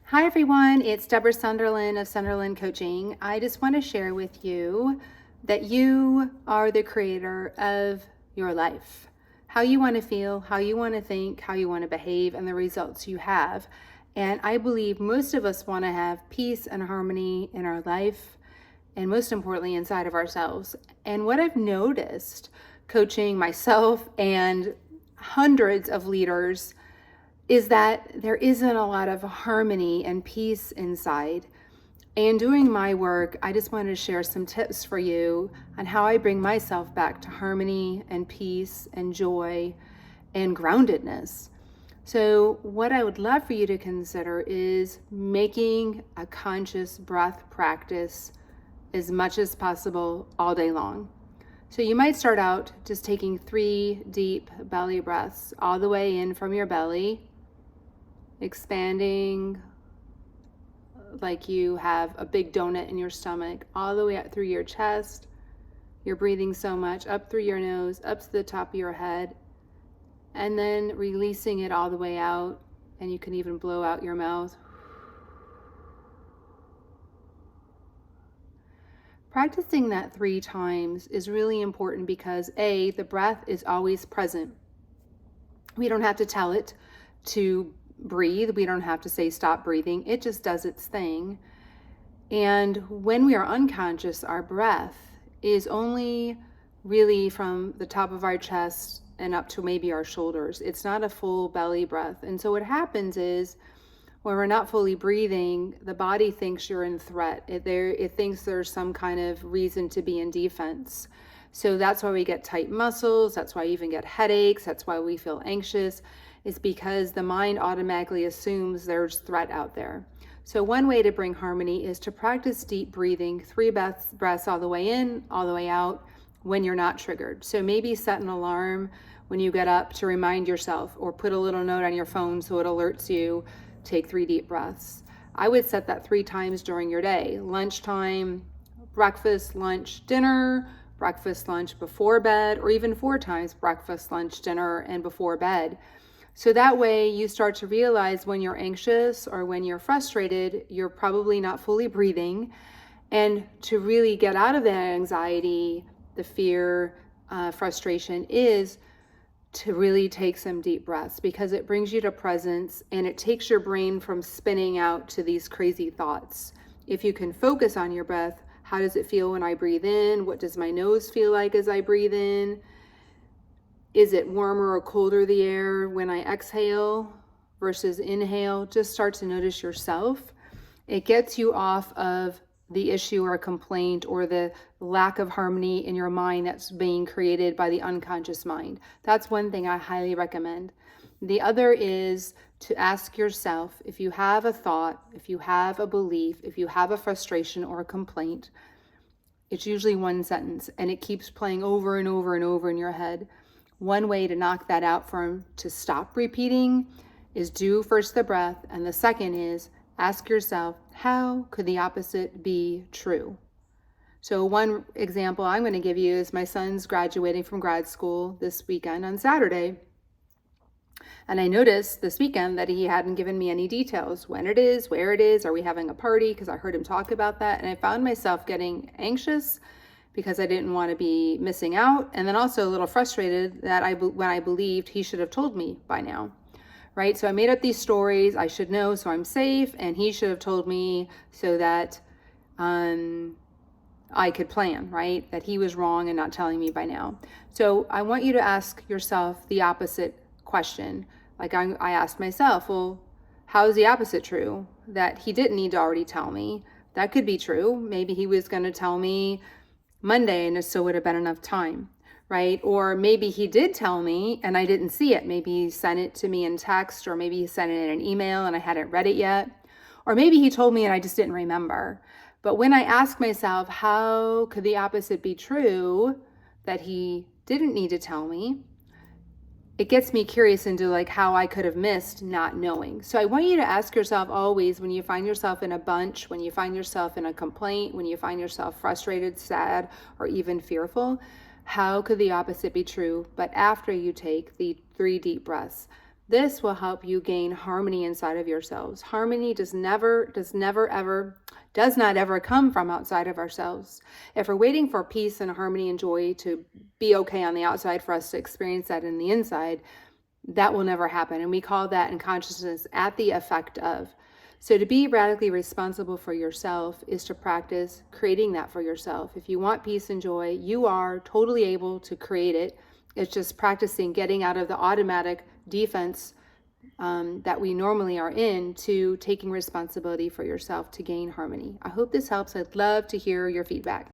Hi everyone, it's Deborah Sunderland of Sunderland Coaching. I just want to share with you that you are the creator of your life. How you want to feel, how you want to think, how you want to behave, and the results you have. And I believe most of us want to have peace and harmony in our life, and most importantly, inside of ourselves. And what I've noticed coaching myself and hundreds of leaders is that there isn't a lot of harmony and peace inside. And doing my work, I just wanted to share some tips for you on how I bring myself back to harmony and peace and joy and groundedness. So what I would love for you to consider is making a conscious breath practice as much as possible all day long. So you might start out just taking 3 deep belly breaths all the way in from your belly, expanding like you have a big donut in your stomach, all the way up through your chest. You're breathing so much up through your nose, up to the top of your head, and then releasing it all the way out. And you can even blow out your mouth. Practicing that 3 times is really important because A, the breath is always present. We don't have to tell it to breathe. We don't have to say stop breathing. It just does its thing. And when we are unconscious, our breath is only really from the top of our chest and up to maybe our shoulders. It's not a full belly breath. And so what happens is when we're not fully breathing, the body thinks you're in threat. It thinks there's some kind of reason to be in defense. So that's why we get tight muscles. That's why we even get headaches. That's why we feel anxious. Is because the mind automatically assumes there's threat out there. So one way to bring harmony is to practice deep breathing, 3 breaths all the way in, all the way out when you're not triggered. So maybe set an alarm when you get up to remind yourself, or put a little note on your phone so it alerts you, take 3 deep breaths. I would set that 3 times during your day: lunchtime, breakfast, lunch, dinner, breakfast, lunch, before bed, or even 4 times: breakfast, lunch, dinner, and before bed. So that way you start to realize when you're anxious or when you're frustrated, you're probably not fully breathing. And to really get out of that anxiety, the fear, frustration, is to really take some deep breaths, because it brings you to presence and it takes your brain from spinning out to these crazy thoughts. If you can focus on your breath, how does it feel when I breathe in? What does my nose feel like as I breathe in? Is it warmer or colder, the air, when I exhale versus inhale? Just start to notice yourself. It gets you off of the issue or complaint or the lack of harmony in your mind that's being created by the unconscious mind. That's one thing I highly recommend. The other is to ask yourself, if you have a thought, if you have a belief, if you have a frustration or a complaint, it's usually one sentence and it keeps playing over and over and over in your head. One way to knock that out to stop repeating is do first the breath, and the second is ask yourself, how could the opposite be true? So one example I'm going to give you is my son's graduating from grad school this weekend on Saturday. And I noticed this weekend that he hadn't given me any details: when it is, where it is, are we having a party? Because I heard him talk about that. And I found myself getting anxious because I didn't want to be missing out, and then also a little frustrated that when I believed he should have told me by now, right? So I made up these stories. I should know, so I'm safe, and he should have told me so that I could plan, right? That he was wrong and not telling me by now. So I want you to ask yourself the opposite question. Like I asked myself, well, how is the opposite true? That he didn't need to already tell me. That could be true. Maybe he was going to tell me Monday and it still would have been enough time, right? Or maybe he did tell me and I didn't see it. Maybe he sent it to me in text, or maybe he sent it in an email and I hadn't read it yet. Or maybe he told me and I just didn't remember. But when I ask myself, how could the opposite be true, that he didn't need to tell me, it gets me curious into like how I could have missed not knowing. So I want you to ask yourself always, when you find yourself in a bunch, when you find yourself in a complaint, when you find yourself frustrated, sad, or even fearful, how could the opposite be true? But after you take the 3 deep breaths, This will help you gain harmony inside of yourselves. Harmony does not ever come from outside of ourselves. If we're waiting for peace and harmony and joy to be okay on the outside for us to experience that in the inside, that will never happen. And we call that in consciousness at the effect of. So to be radically responsible for yourself is to practice creating that for yourself. If you want peace and joy, you are totally able to create it. It's just practicing getting out of the automatic defense that we normally are in to taking responsibility for yourself to gain harmony. I hope this helps. I'd love to hear your feedback.